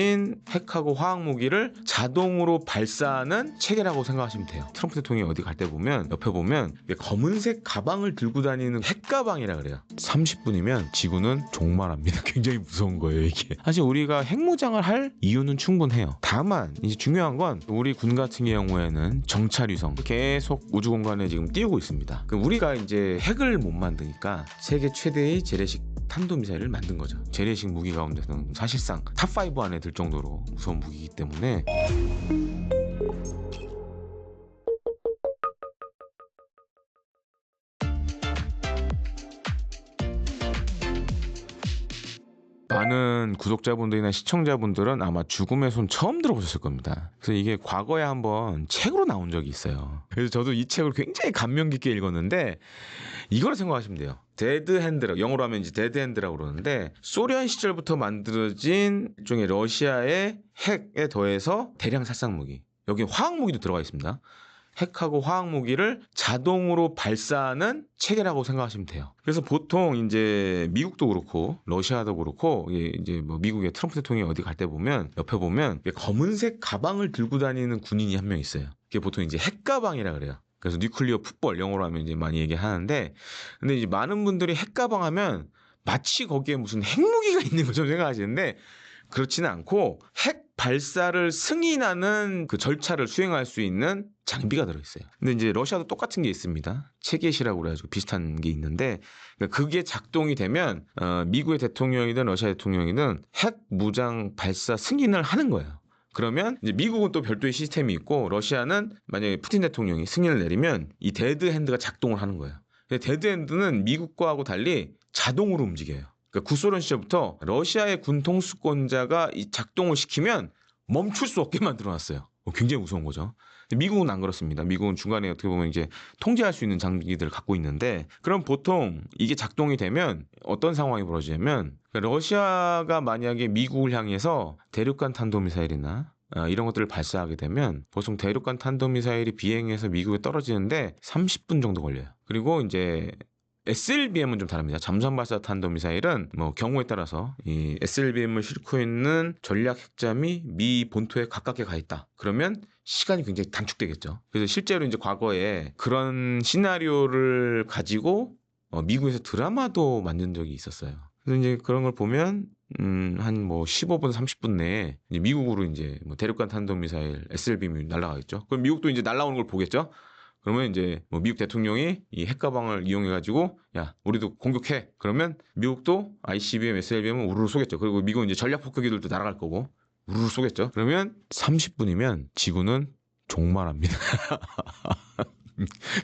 핵하고 화학 무기를 자동으로 발사하는 체계라고 생각하시면 돼요. 트럼프 대통령이 어디 갈 때 보면 옆에 보면 검은색 가방을 들고 다니는 핵가방이라 그래요. 30분이면 지구는 종말합니다. 굉장히 무서운 거예요, 이게. 사실 우리가 핵무장을 할 이유는 충분해요. 다만 이제 중요한 건 우리 군 같은 경우에는 정찰위성 계속 우주 공간에 지금 띄우고 있습니다. 그럼 우리가 이제 핵을 못 만드니까 세계 최대의 재래식 탄도미사일을 만든 거죠. 재래식 무기 가운데서는 사실상 탑5 안에 들 정도로 무서운 무기이기 때문에 많은 구독자분들이나 시청자분들은 아마 죽음의 손 처음 들어보셨을 겁니다. 그래서 이게 과거에 한번 책으로 나온 적이 있어요. 그래서 저도 이 책을 굉장히 감명 깊게 읽었는데 이걸 생각하시면 돼요. 데드 핸드라고, 영어로 하면 이제 데드 핸드라고 그러는데, 소련 시절부터 만들어진 일종의 러시아의 핵에 더해서 대량 살상 무기, 여기 화학 무기도 들어가 있습니다. 핵하고 화학 무기를 자동으로 발사하는 체계라고 생각하시면 돼요. 그래서 보통 이제 미국도 그렇고 러시아도 그렇고 이제 뭐 미국의 트럼프 대통령이 어디 갈 때 보면 옆에 보면 검은색 가방을 들고 다니는 군인이 한 명 있어요. 그게 보통 이제 핵가방이라 그래요. 그래서 뉴클리어 풋볼, 영어로 하면 이제 많이 얘기하는데, 근데 이제 많은 분들이 핵가방 하면 마치 거기에 무슨 핵무기가 있는 것처럼 생각하시는데 그렇지는 않고 핵 발사를 승인하는 그 절차를 수행할 수 있는 장비가 들어있어요. 근데 이제 러시아도 똑같은 게 있습니다. 체겟이라고 그래가지고 비슷한 게 있는데, 그게 작동이 되면 미국의 대통령이든 러시아 대통령이든 핵 무장 발사 승인을 하는 거예요. 그러면 이제 미국은 또 별도의 시스템이 있고 러시아는 만약에 푸틴 대통령이 승인을 내리면 이 데드 핸드가 작동을 하는 거예요. 데드 핸드는 미국과하고 달리 자동으로 움직여요. 그러니까 구소련 시절부터 러시아의 군 통수권자가 이 작동을 시키면 멈출 수 없게 만들어놨어요. 굉장히 무서운 거죠. 미국은 안 그렇습니다. 미국은 중간에 어떻게 보면 이제 통제할 수 있는 장비들을 갖고 있는데, 그럼 보통 이게 작동이 되면 어떤 상황이 벌어지냐면, 러시아가 만약에 미국을 향해서 대륙간 탄도미사일이나 이런 것들을 발사하게 되면 보통 대륙간 탄도미사일이 비행해서 미국에 떨어지는데 30분 정도 걸려요. 그리고 이제 SLBM은 좀 다릅니다. 잠수함 발사 탄도미사일은 뭐 경우에 따라서 이 SLBM을 싣고 있는 전략 핵잠이 미 본토에 가깝게 가 있다. 그러면 시간이 굉장히 단축되겠죠. 그래서 실제로 이제 과거에 그런 시나리오를 가지고 미국에서 드라마도 만든 적이 있었어요. 그래서 이제 그런 걸 보면 한 뭐 15분, 30분 내에 이제 미국으로 이제 뭐 대륙간 탄도미사일 SLBM이 날아가겠죠. 그럼 미국도 이제 날아오는 걸 보겠죠. 그러면 이제 뭐 미국 대통령이 이 핵가방을 이용해가지고 야 우리도 공격해. 그러면 미국도 ICBM, SLBM은 우르르 쏘겠죠. 그리고 미국은 이제 전략 폭격기들도 날아갈 거고 우르르 쏘겠죠. 그러면 30분이면 지구는 종말합니다.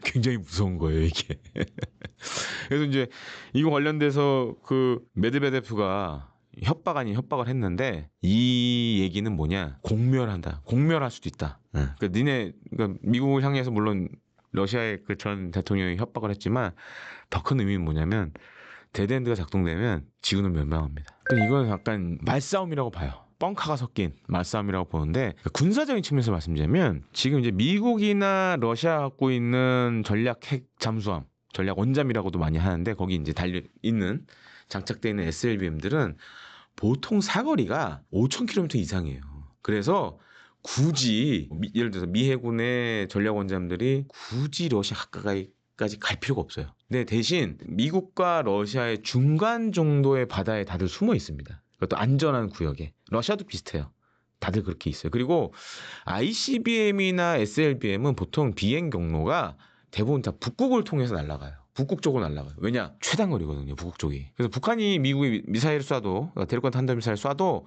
굉장히 무서운 거예요, 이게. 그래서 이제 이거 관련돼서 그 메드베데프가 협박 아닌 협박을 했는데, 이 얘기는 뭐냐? 공멸한다. 공멸할 수도 있다. 그러니까 그러니까 미국을 향해서 물론 러시아의 그 전 대통령이 협박을 했지만 더 큰 의미는 뭐냐면 데드핸드가 작동되면 지구는 멸망합니다. 그러니까 이건 약간 말싸움이라고 봐요. 뻥카가 섞인 말싸움이라고 보는데, 군사적인 측면에서 말씀드리면 지금 이제 미국이나 러시아 갖고 있는 전략 핵 잠수함, 전략 원잠이라고도 많이 하는데 거기 이제 달려 있는 장착되어 있는 SLBM들은 보통 사거리가 5,000km 이상이에요. 그래서 굳이 예를 들어서 미 해군의 전략 원잠들이 굳이 러시아 가까이까지 갈 필요가 없어요. 근데 대신 미국과 러시아의 중간 정도의 바다에 다들 숨어 있습니다. 그것도 안전한 구역에. 러시아도 비슷해요. 다들 그렇게 있어요. 그리고 ICBM이나 SLBM은 보통 비행 경로가 대부분 다 북극을 통해서 날아가요. 북극 쪽으로 날아가요. 왜냐? 최단거리거든요, 북극 쪽이. 그래서 북한이 미국이 미사일을 쏴도, 대륙간 탄도미사일 쏴도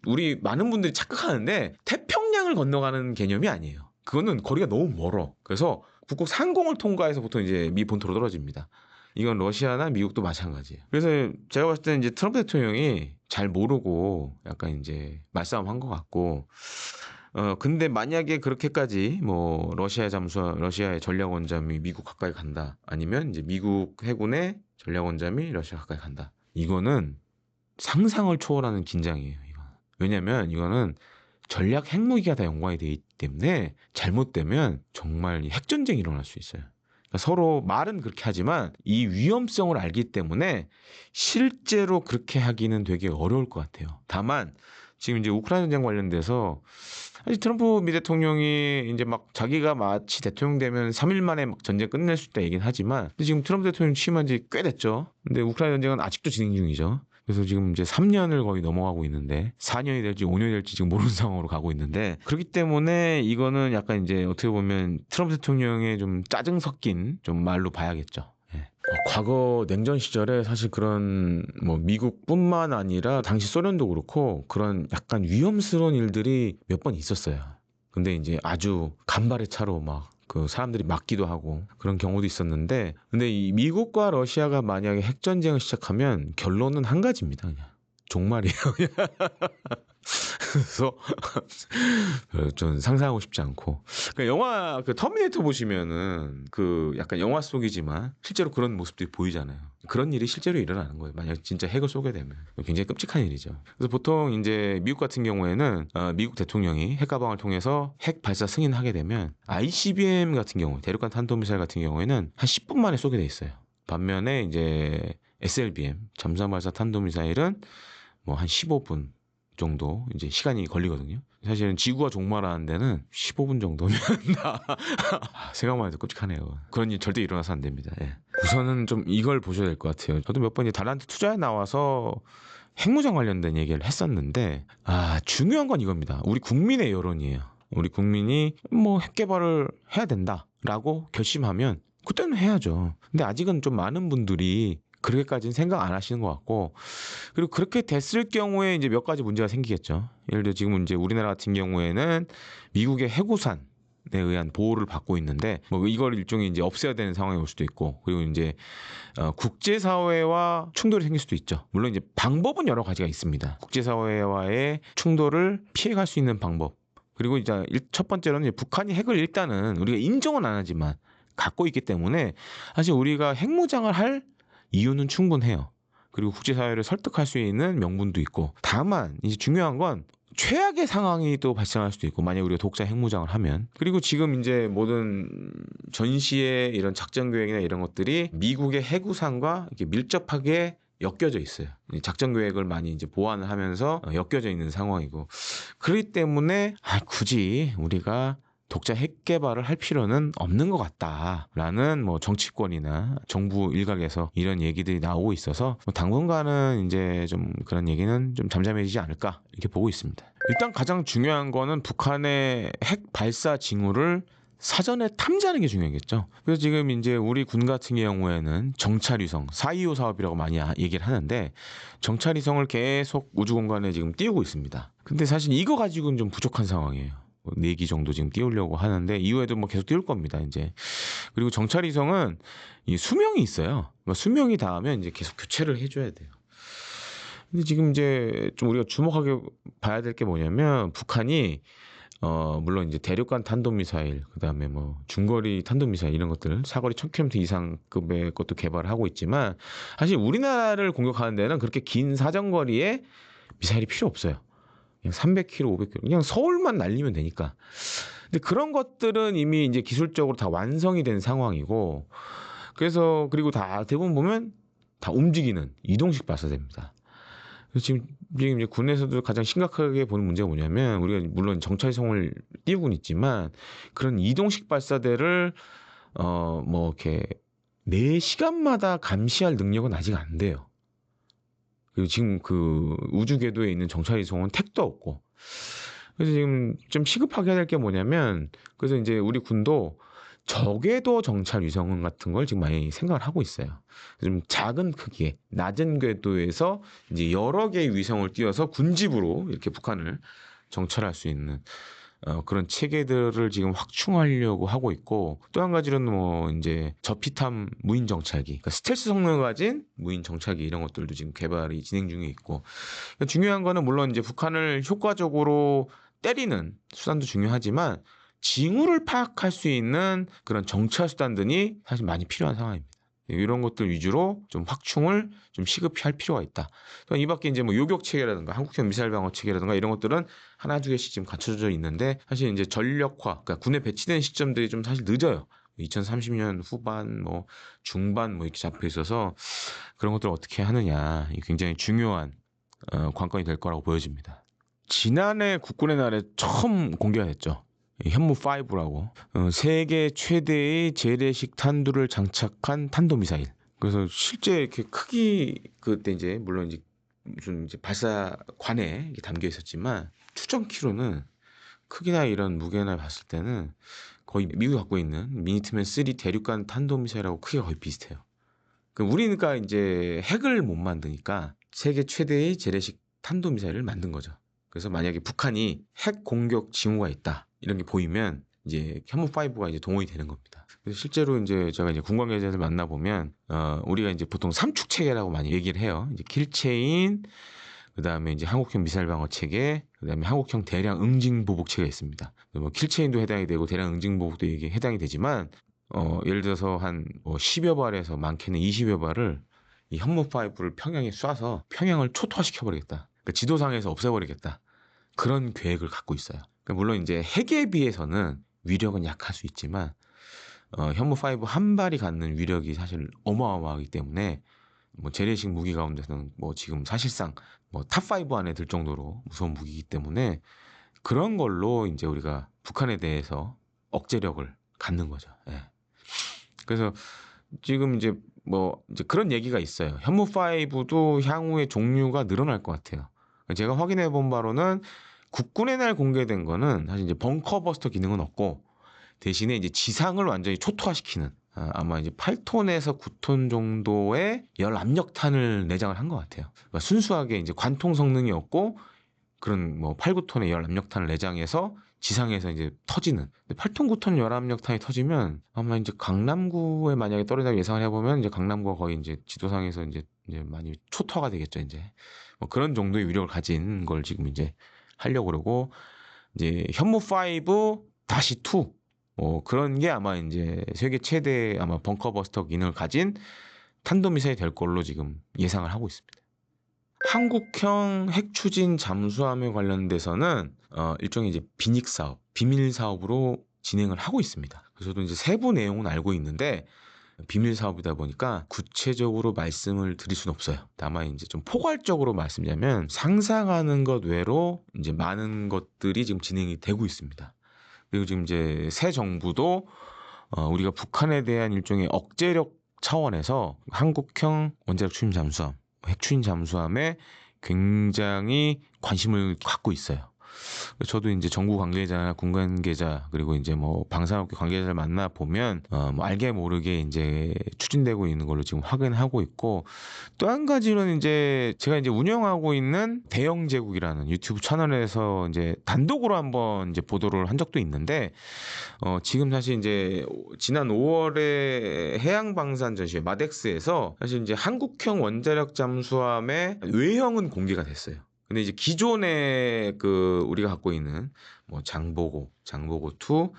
우리 많은 분들이 착각하는데 태평양을 건너가는 개념이 아니에요. 그거는 거리가 너무 멀어. 그래서 북극 상공을 통과해서 보통 이제 미 본토로 떨어집니다. 이건 러시아나 미국도 마찬가지예요. 그래서 제가 봤을 때는 이제 트럼프 대통령이 잘 모르고 약간 이제 말싸움 한 것 같고, 근데 만약에 그렇게까지 뭐 러시아의 전략 원잠이 미국 가까이 간다. 아니면 이제 미국 해군의 전략 원잠이 러시아 가까이 간다. 이거는 상상을 초월하는 긴장이에요, 이거. 왜냐면 이거는 전략 핵무기가 다 연관이 되어 있기 때문에 잘못되면 정말 핵전쟁이 일어날 수 있어요. 그러니까 서로 말은 그렇게 하지만 이 위험성을 알기 때문에 실제로 그렇게 하기는 되게 어려울 것 같아요. 다만 지금 이제 우크라이나 전쟁 관련돼서 사실 트럼프 미 대통령이 이제 막 자기가 마치 대통령 되면 3일 만에 막 전쟁 끝낼 수 있다 얘기는 하지만 근데 지금 트럼프 대통령 취임한 지 꽤 됐죠. 근데 우크라이나 전쟁은 아직도 진행 중이죠. 그래서 지금 이제 3년을 거의 넘어가고 있는데 4년이 될지 5년이 될지 지금 모르는 상황으로 가고 있는데 그렇기 때문에 이거는 약간 이제 어떻게 보면 트럼프 대통령의 좀 짜증 섞인 좀 말로 봐야겠죠. 예. 과거 냉전 시절에 사실 그런 뭐 미국뿐만 아니라 당시 소련도 그렇고 그런 약간 위험스러운 일들이 몇 번 있었어요. 근데 이제 아주 간발의 차로 막 그 사람들이 맞기도 하고 그런 경우도 있었는데 근데 이 미국과 러시아가 만약에 핵전쟁을 시작하면 결론은 한 가지입니다. 그냥 종말이에요. 그래서 좀 상상하고 싶지 않고. 그러니까 영화 그 터미네이터 보시면은 그 약간 영화 속이지만 실제로 그런 모습들이 보이잖아요. 그런 일이 실제로 일어나는 거예요. 만약 진짜 핵을 쏘게 되면 굉장히 끔찍한 일이죠. 그래서 보통 이제 미국 같은 경우에는 미국 대통령이 핵 가방을 통해서 핵 발사 승인하게 되면 ICBM 같은 경우 대륙간 탄도미사일 같은 경우에는 한 10분 만에 쏘게 돼 있어요. 반면에 이제 SLBM 잠수함 발사 탄도미사일은 뭐 한 15분 정도 이제 시간이 걸리거든요. 사실은 지구가 종말하는 데는 15분 정도면 다 생각만 해도 끔찍하네요. 그런 일 절대 일어나서 안 됩니다. 예. 우선은 좀 이걸 보셔야 될 것 같아요. 저도 몇 번 이제 달란트 투자에 나와서 핵무장 관련된 얘기를 했었는데 중요한 건 이겁니다. 우리 국민의 여론이에요. 우리 국민이 뭐 핵 개발을 해야 된다라고 결심하면 그때는 해야죠. 근데 아직은 좀 많은 분들이 그렇게까지는 생각 안 하시는 것 같고 그리고 그렇게 됐을 경우에 이제 몇 가지 문제가 생기겠죠. 예를 들어 지금 이제 우리나라 같은 경우에는 미국의 해구산에 의한 보호를 받고 있는데 뭐 이걸 일종의 이제 없애야 되는 상황이 올 수도 있고 그리고 이제 국제사회와 충돌이 생길 수도 있죠. 물론 이제 방법은 여러 가지가 있습니다. 국제사회와의 충돌을 피해갈 수 있는 방법. 그리고 이제 첫 번째로는 이제 북한이 핵을 일단은 우리가 인정은 안 하지만 갖고 있기 때문에 사실 우리가 핵무장을 할 이유는 충분해요. 그리고 국제사회를 설득할 수 있는 명분도 있고 다만 이제 중요한 건 최악의 상황이 또 발생할 수도 있고 만약 우리가 독자 핵무장을 하면 그리고 지금 이제 모든 전시의 이런 작전 계획이나 이런 것들이 미국의 해구상과 이렇게 밀접하게 엮여져 있어요. 작전 계획을 많이 이제 보완을 하면서 엮여져 있는 상황이고 그렇기 때문에 굳이 우리가 독자 핵 개발을 할 필요는 없는 것 같다라는 뭐 정치권이나 정부 일각에서 이런 얘기들이 나오고 있어서 뭐 당분간은 이제 좀 그런 얘기는 좀 잠잠해지지 않을까 이렇게 보고 있습니다. 일단 가장 중요한 거는 북한의 핵 발사 징후를 사전에 탐지하는 게 중요하겠죠. 그래서 지금 이제 우리 군 같은 경우에는 정찰위성 425 사업이라고 많이 얘기를 하는데 정찰위성을 계속 우주 공간에 지금 띄우고 있습니다. 근데 사실 이거 가지고는 좀 부족한 상황이에요. 4기 정도 지금 띄우려고 하는데 이후에도 뭐 계속 띄울 겁니다 이제. 그리고 정찰위성은 이 수명이 있어요. 수명이 닿으면 이제 계속 교체를 해줘야 돼요. 근데 지금 이제 좀 우리가 주목하게 봐야 될 게 뭐냐면 북한이 물론 이제 대륙간 탄도미사일 그다음에 뭐 중거리 탄도미사일 이런 것들 사거리 1000km 이상급의 것도 개발하고 있지만 사실 우리나라를 공격하는 데는 그렇게 긴 사정거리의 미사일이 필요 없어요. 그냥 300km, 500km 그냥 서울만 날리면 되니까. 근데 그런 것들은 이미 이제 기술적으로 다 완성이 된 상황이고 그래서 그리고 다 대부분 보면 다 움직이는 이동식 발사대입니다. 그래서 지금 이제 군에서도 가장 심각하게 보는 문제가 뭐냐면 우리가 물론 정찰성을 띄우고는 있지만 그런 이동식 발사대를 뭐 이렇게 4시간마다 감시할 능력은 아직 안 돼요. 그리고 지금 그 우주 궤도에 있는 정찰위성은 택도 없고 그래서 지금 좀 시급하게 해야 될 게 뭐냐면 그래서 이제 우리 군도 저궤도 정찰 위성 같은 걸 지금 많이 생각을 하고 있어요. 좀 작은 크기의 낮은 궤도에서 이제 여러 개의 위성을 띄워서 군집으로 이렇게 북한을 정찰할 수 있는 그런 체계들을 지금 확충하려고 하고 있고 또 한 가지로는 뭐 이제 저피탐 무인 정찰기, 그러니까 스텔스 성능을 가진 무인 정찰기 이런 것들도 지금 개발이 진행 중에 있고 그러니까 중요한 거는 물론 이제 북한을 효과적으로 때리는 수단도 중요하지만 징후를 파악할 수 있는 그런 정찰 수단들이 사실 많이 필요한 상황입니다. 이런 것들 위주로 좀 확충을 좀 시급히 할 필요가 있다. 이 밖에 이제 뭐 요격 체계라든가 한국형 미사일 방어 체계라든가 이런 것들은 하나 두 개씩 지금 갖춰져 있는데 사실 이제 전력화, 그러니까 군에 배치된 시점들이 좀 사실 늦어요. 2030년 후반, 뭐 중반 뭐 이렇게 잡혀 있어서 그런 것들을 어떻게 하느냐 굉장히 중요한 관건이 될 거라고 보여집니다. 지난해 국군의 날에 처음 공개가 됐죠. 현무5라고 세계 최대의 재래식 탄두를 장착한 탄도미사일. 그래서 실제 이렇게 크기 그때 이제 물론 이제 무슨 이제 발사관에 이게 담겨 있었지만 추정키로는 크기나 이런 무게나 봤을 때는 거의 미국이 갖고 있는 미니트맨 3 대륙간 탄도미사일하고 크기가 거의 비슷해요. 우리니까 이제 핵을 못 만드니까 세계 최대의 재래식 탄도미사일을 만든 거죠. 그래서 만약에 북한이 핵 공격 징후가 있다 이런 게 보이면 이제 현무5가 이제 동원이 되는 겁니다. 그래서 실제로 이제 제가 이제 군 관계자들 만나 보면 우리가 이제 보통 3축 체계라고 많이 얘기를 해요. 이제 킬체인, 그다음에 이제 한국형 미사일 방어 체계, 그다음에 한국형 대량 응징 보복 체계가 있습니다. 뭐 킬체인도 해당이 되고 대량 응징 보복도 이게 해당이 되지만 예를 들어서 한 10여 발에서 많게는 20여 발을 이 현무5를 평양에 쏴서 평양을 초토화시켜 버리겠다. 그러니까 지도상에서 없애버리겠다. 그런 계획을 갖고 있어요. 그러니까 물론 이제 핵에 비해서는 위력은 약할 수 있지만 현무5 한 발이 갖는 위력이 사실 어마어마하기 때문에 뭐 재래식 무기 가운데서는 뭐 지금 사실상 뭐 탑5 안에 들 정도로 무서운 무기이기 때문에 그런 걸로 이제 우리가 북한에 대해서 억제력을 갖는 거죠. 예. 그래서 지금 이제 뭐 이제 그런 얘기가 있어요. 현무5도 향후에 종류가 늘어날 것 같아요. 제가 확인해 본 바로는 국군의 날 공개된 거는 사실 이제 벙커버스터 기능은 없고 대신에 이제 지상을 완전히 초토화시키는 아마 이제 8톤에서 9톤 정도의 열 압력탄을 내장을 한 것 같아요. 그러니까 순수하게 이제 관통 성능이 없고 그런 뭐 8, 9톤의 열 압력탄을 내장해서 지상에서 이제 터지는. 8톤, 9톤 열 압력탄이 터지면 아마 이제 강남구에 만약에 떨어진다고 예상을 해보면 이제 강남구가 거의 이제 지도상에서 이제 많이 초토화가 되겠죠. 이제 뭐 그런 정도의 위력을 가진 걸 지금 이제 하려고 그러고 이제 현무5 다시 2 그런 게 아마 이제 세계 최대 아마 벙커버스터 기능을 가진 탄도미사일이 될 걸로 지금 예상을 하고 있습니다. 한국형 핵 추진 잠수함에 관련돼서는 일종의 이제 비닉 사업, 비밀 사업으로 진행을 하고 있습니다. 그래서 저도 이제 세부 내용은 알고 있는데 비밀 사업이다 보니까 구체적으로 말씀을 드릴 수는 없어요. 다만 이제 좀 포괄적으로 말씀드리면 상상하는 것 외로 이제 많은 것들이 지금 진행이 되고 있습니다. 그리고 지금 이제 새 정부도 우리가 북한에 대한 일종의 억제력 차원에서 한국형 원자력 추진 잠수함, 핵 추진 잠수함에 굉장히 관심을 갖고 있어요. 저도 이제 정부 관계자나 군 관계자 그리고 이제 뭐 방산업계 관계자를 만나 보면 뭐 알게 모르게 이제 추진되고 있는 걸로 지금 확인하고 있고 또 한 가지는 이제 제가 이제 운영하고 있는 대영제국이라는 유튜브 채널에서 이제 단독으로 한번 이제 보도를 한 적도 있는데 지금 사실 이제 지난 5월에 해양방산 전시회 마덱스에서 사실 이제 한국형 원자력 잠수함의 외형은 공개가 됐어요. 근데 이제 기존에 그 우리가 갖고 있는 뭐 장보고 2,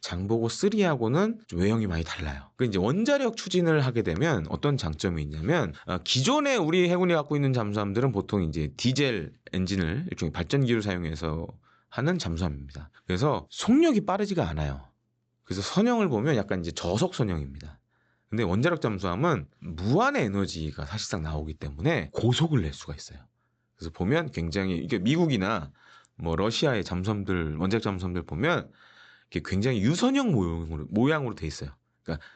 장보고 3하고는 좀 외형이 많이 달라요. 그 이제 원자력 추진을 하게 되면 어떤 장점이 있냐면 기존에 우리 해군이 갖고 있는 잠수함들은 보통 이제 디젤 엔진을 일종의 발전기를 사용해서 하는 잠수함입니다. 그래서 속력이 빠르지가 않아요. 그래서 선형을 보면 약간 이제 저속 선형입니다. 근데 원자력 잠수함은 무한의 에너지가 사실상 나오기 때문에 고속을 낼 수가 있어요. 그래서 보면 굉장히 이게 미국이나 뭐 러시아의 잠수함들 원자력 잠수함들 보면 이게 굉장히 유선형 모양으로 돼 있어요. 그러니까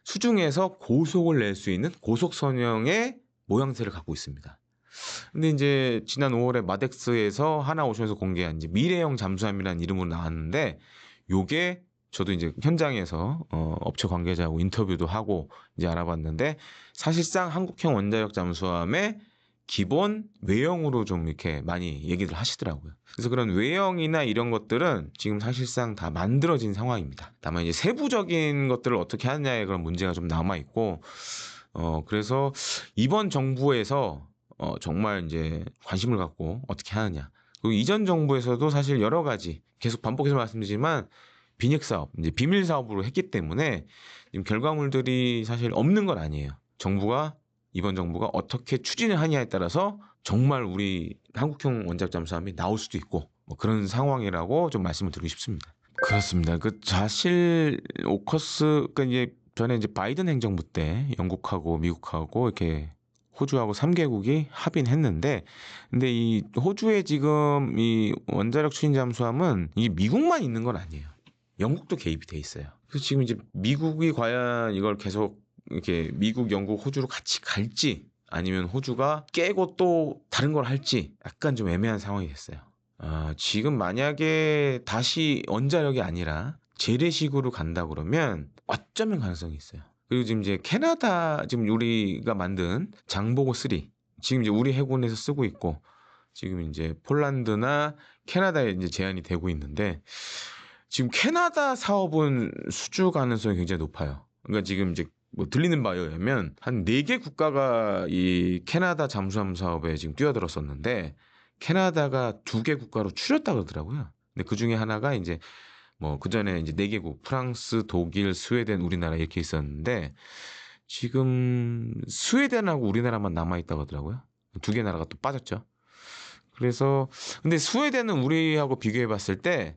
수중에서 고속을 낼 수 있는 고속 선형의 모양새를 갖고 있습니다. 근데 이제 지난 5월에 마덱스에서 하나오션에서 공개한 이제 미래형 잠수함이라는 이름으로 나왔는데 요게 저도 이제 현장에서 업체 관계자하고 인터뷰도 하고 이제 알아봤는데 사실상 한국형 원자력 잠수함의 기본 외형으로 좀 이렇게 많이 얘기를 하시더라고요. 그래서 그런 외형이나 이런 것들은 지금 사실상 다 만들어진 상황입니다. 다만 이제 세부적인 것들을 어떻게 하느냐에 그런 문제가 좀 남아 있고, 그래서 이번 정부에서 정말 이제 관심을 갖고 어떻게 하느냐. 그리고 이전 정부에서도 사실 여러 가지 계속 반복해서 말씀드리지만 비닉 사업, 이제 비밀 사업으로 했기 때문에 지금 결과물들이 사실 없는 건 아니에요. 이번 정부가 어떻게 추진을 하냐에 따라서 정말 우리 한국형 원자력 잠수함이 나올 수도 있고 뭐 그런 상황이라고 좀 말씀을 드리고 싶습니다. 그렇습니다. 그 사실 오커스 그러니까 이제 전에 이제 바이든 행정부 때 영국하고 미국하고 이렇게 호주하고 3개국이 합의했는데, 근데 이 호주의 지금 이 원자력 추진 잠수함은 이 미국만 있는 건 아니에요. 영국도 개입이 돼 있어요. 그래서 지금 이제 미국이 과연 이걸 계속 이렇게 미국, 영국, 호주로 같이 갈지 아니면 호주가 깨고 또 다른 걸 할지 약간 좀 애매한 상황이 됐어요. 지금 만약에 다시 원자력이 아니라 재래식으로 간다 그러면 어쩌면 가능성이 있어요. 그리고 지금 이제 캐나다 지금 우리가 만든 장보고 3 지금 이제 우리 해군에서 쓰고 있고 지금 이제 폴란드나 캐나다에 이제 제한이 되고 있는데 지금 캐나다 사업은 수주 가능성이 굉장히 높아요. 그러니까 지금 이제 뭐 들리는 바에 의하면 한 4개 국가가 이 캐나다 잠수함 사업에 지금 뛰어들었었는데 캐나다가 2개 국가로 줄였다 그러더라고요. 근데 그 중에 하나가 이제 뭐 그전에 이제 4개국 프랑스, 독일, 스웨덴, 우리나라 이렇게 있었는데 지금 스웨덴하고 우리나라만 남아 있다고 하더라고요. 2개 나라가 또 빠졌죠. 그래서 근데 스웨덴은 우리하고 비교해 봤을 때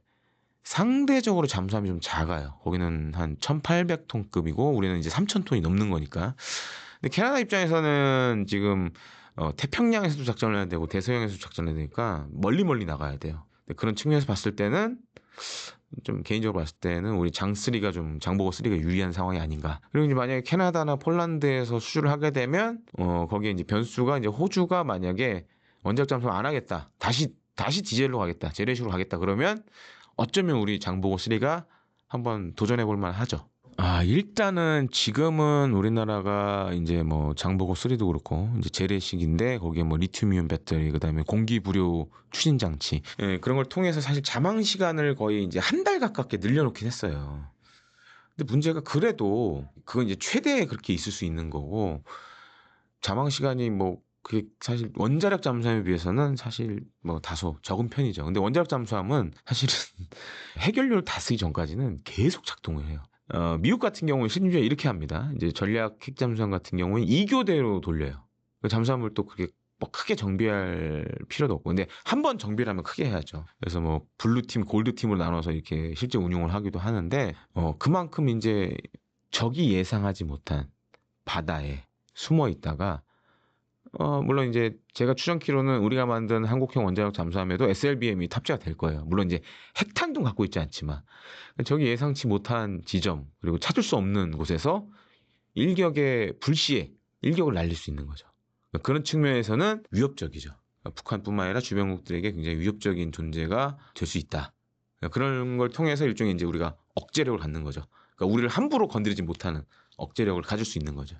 상대적으로 잠수함이 좀 작아요. 거기는 한 1,800톤급이고 우리는 이제 3,000톤이 넘는 거니까. 근데 캐나다 입장에서는 지금 태평양에서도 작전을 해야 되고 대서양에서도 작전을 해야 되니까 멀리 나가야 돼요. 근데 그런 측면에서 봤을 때는 좀 개인적으로 봤을 때는 우리 장3가 좀 장보고 3가 유리한 상황이 아닌가. 그리고 이제 만약에 캐나다나 폴란드에서 수주를 하게 되면 거기에 이제 변수가 이제 호주가 만약에 원자력 잠수함 안 하겠다. 다시 디젤로 가겠다. 재래식으로 가겠다. 그러면 어쩌면 우리 장보고 3가 한번 도전해 볼 만하죠. 일단은 지금은 우리나라가 이제 뭐 장보고 3도 그렇고 이제 재래식인데 거기에 뭐 리튬이온 배터리 그다음에 공기 부료 추진 장치 그런 걸 통해서 사실 잠항 시간을 거의 이제 한 달 가깝게 늘려놓긴 했어요. 근데 문제가 그래도 그건 이제 최대에 그렇게 있을 수 있는 거고 잠항 시간이 뭐 그게 사실 원자력 잠수함에 비해서는 사실 뭐 다소 적은 편이죠. 근데 원자력 잠수함은 사실은 해결료를 다 쓰기 전까지는 계속 작동을 해요. 미국 같은 경우는 심지어 이렇게 합니다. 이제 전략 핵잠수함 같은 경우는 2교대로 돌려요. 잠수함을 또 그렇게 뭐 크게 정비할 필요도 없고. 근데 한 번 정비를 하면 크게 해야죠. 그래서 뭐 블루팀, 골드팀으로 나눠서 이렇게 실제 운용을 하기도 하는데, 그만큼 이제 적이 예상하지 못한 바다에 숨어 있다가 물론 이제 제가 추정키로는 우리가 만든 한국형 원자력 잠수함에도 SLBM이 탑재가 될 거예요. 물론 이제 핵탄두 갖고 있지 않지만 저기 예상치 못한 지점 그리고 찾을 수 없는 곳에서 일격의 불시에 일격을 날릴 수 있는 거죠. 그런 측면에서는 위협적이죠. 북한뿐만 아니라 주변국들에게 굉장히 위협적인 존재가 될 수 있다. 그런 걸 통해서 일종의 이제 우리가 억제력을 갖는 거죠. 그러니까 우리를 함부로 건드리지 못하는 억제력을 가질 수 있는 거죠.